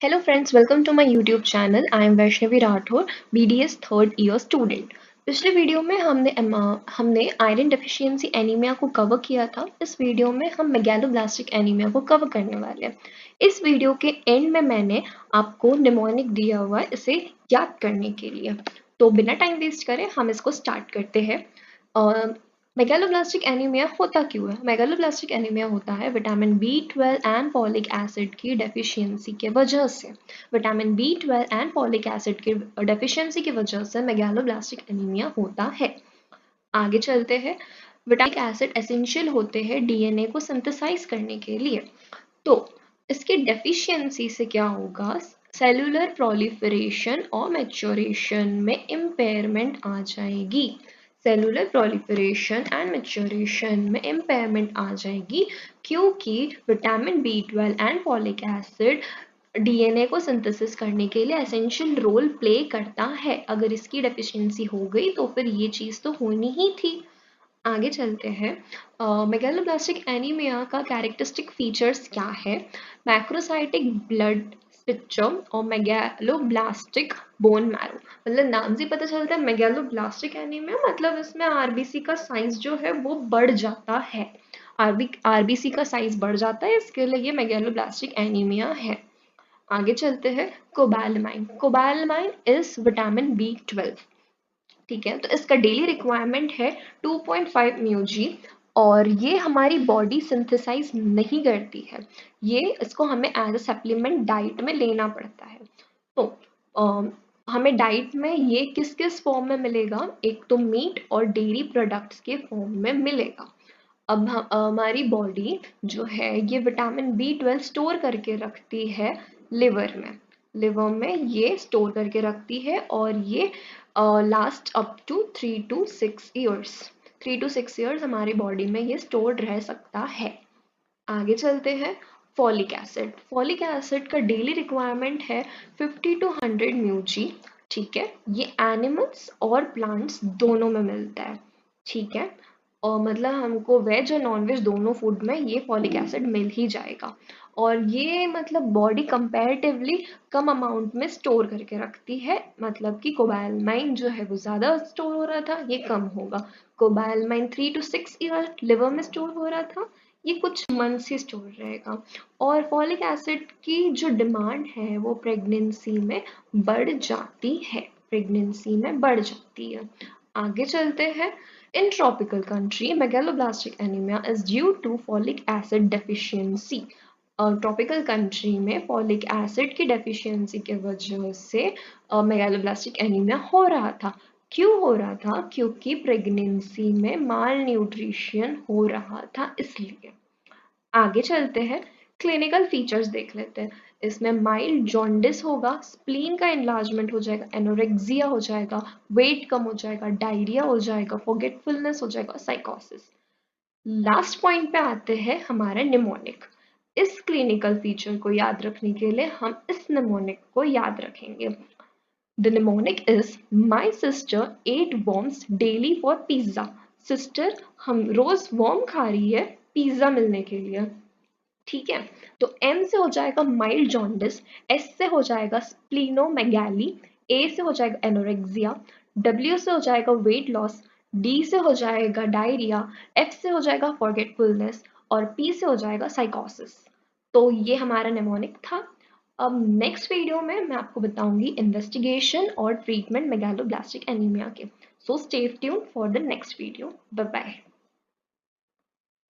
Hello friends, welcome to my YouTube channel. I am Vaishnavi Rathore, BDS third year student. पिछले video में हमने iron deficiency anaemia को cover किया था। इस वीडियो में हम मेगैलोब्लास्टिक एनीमिया को कवर करने वाले हैं। इस वीडियो के एंड में मैंने आपको निमोनिक दिया हुआ है इसे याद करने के लिए। तो बिना टाइम वेस्ट करे हम इसको स्टार्ट करते हैं। मेगैलोब्लास्टिक एनीमिया होता क्यों है? मेगैलोब्लास्टिक एनीमिया होता है vitamin B12 and folic acid की डेफिशिएंसी के वजह से। Vitamin B12 and folic acid की डेफिशिएंसी की वजह से मेगैलोब्लास्टिक एनीमिया होता है। आगे चलते हैं। विटामिक एसिड एसेंशियल होते हैं डीएनए को सिंथेसाइज करने के लिए। तो इसकी डेफिशिएंसी से क्या होगा? सेलुलर प्रोलिफरेशन और मैच्योरेशन में इम्पेयरमेंट आ जाएगी। सेलुलर प्रोलिफरेशन एंड मैच्योरेशन में इम्पेयरमेंट आ जाएगी क्योंकि vitamin B12 and folic acid DNA को सिंथेसिस करने के लिए एसेंशियल रोल प्ले करता है। अगर इसकी डेफिशिएंसी हो गई तो फिर ये चीज़ तो होनी ही थी। आगे चलते हैं। मेगैलोब्लास्टिक एनीमिया का कैरेक्टरिस्टिक फीचर्स क्या है? मैक्रोसाइटिक ब्लड पिक्चर और मेगैलोब्लास्टिक बोन मैरो। मतलब नाम से पता चलता है मेगैलोब्लास्टिक एनीमिया मतलब इसमें आरबीसी का साइज जो है वो बढ़ जाता है। आरबीसी का साइज बढ़ जाता है, इसके लिए ये मेगैलोब्लास्टिक एनीमिया है। आगे चलते हैं। कोबालमाइन। कोबालमाइन इज विटामिन B12। ठीक है, तो इसका डेली रिक्वायरमेंट है 2.5 म्यूजी और ये हमारी बॉडी सिंथेसाइज नहीं करती है। ये इसको हमें एज अ सप्लीमेंट डाइट में लेना पड़ता है। तो हमें डाइट में ये किस किस फॉर्म में मिलेगा? एक तो मीट और डेयरी प्रोडक्ट्स के फॉर्म में मिलेगा। अब हमारी बॉडी जो है ये विटामिन B12 स्टोर करके रखती है लिवर में। लिवर में ये स्टोर करके रखती है और ये last up to 3 to 6 years। 3 to 6 years हमारी बॉडी में ये स्टोर्ड रह सकता है। आगे चलते हैं। Folic acid. फॉलिक एसिड का डेली रिक्वायरमेंट है 50 to 100 म्यूजी। ठीक है, ये एनिमल्स और प्लांट्स दोनों में मिलता है। ठीक है, और मतलब हमको वेज और नॉन वेज दोनों फूड में ये फॉलिक एसिड मिल ही जाएगा। और ये मतलब बॉडी कंपैरेटिवली कम अमाउंट में स्टोर करके रखती है। मतलब कि कोबालमाइन जो है वो ज़्यादा स्टोर हो रहा था, ये कम होगा। कोबालमाइन 3 to 6 ईयर लिवर में स्टोर हो रहा था, ये कुछ मंथ्स ही स्टोर रहेगा। और फॉलिक एसिड की जो डिमांड है वो प्रेगनेंसी में बढ़ जाती है। प्रेगनेंसी में बढ़ जाती है। आगे चलते हैं। In tropical country, megaloblastic anemia is due to folic acid deficiency। Tropical country में फॉलिक एसिड की डेफिशिएंसी के वजह से मेगालोब्लास्टिक एनीमिया हो रहा था। क्यों हो रहा था? क्योंकि प्रेगनेंसी में माल न्यूट्रिशन हो रहा था, इसलिए। आगे चलते हैं। क्लिनिकल फीचर्स देख लेते हैं। इसमें माइल्ड जॉन्डिस होगा, स्प्लीन का एनलार्जमेंट हो जाएगा, एनोरेक्सिया हो जाएगा, वेट कम हो जाएगा, डायरिया हो जाएगा, फॉरगेटफुलनेस हो जाएगा, साइकोसिस। लास्ट पॉइंट पे आते हैं हमारे निमोनिक। इस क्लिनिकल फीचर को याद रखने के लिए हम इस निमोनिक को याद रखेंगे। The mnemonic is my sister eat worms daily for pizza. Sister हम रोज वॉर्म खा रही है पिज्जा मिलने के लिए। ठीक है, तो एम से हो जाएगा माइल्ड जॉन्डिस, एस से हो जाएगा स्प्लीनोमेगाली, ए से हो जाएगा एनोरेक्सिया, डब्ल्यू से हो जाएगा वेट लॉस, डी से हो जाएगा डायरिया, एफ से हो जाएगा फॉरगेटफुलनेस और पी से हो जाएगा साइकोसिस। तो ये हमारा निमोनिक था। अब नेक्स्ट वीडियो में मैं आपको बताऊंगी इन्वेस्टिगेशन और ट्रीटमेंट मेगालोब्लास्टिक एनीमिया के। So stay tuned for the next video. Bye bye.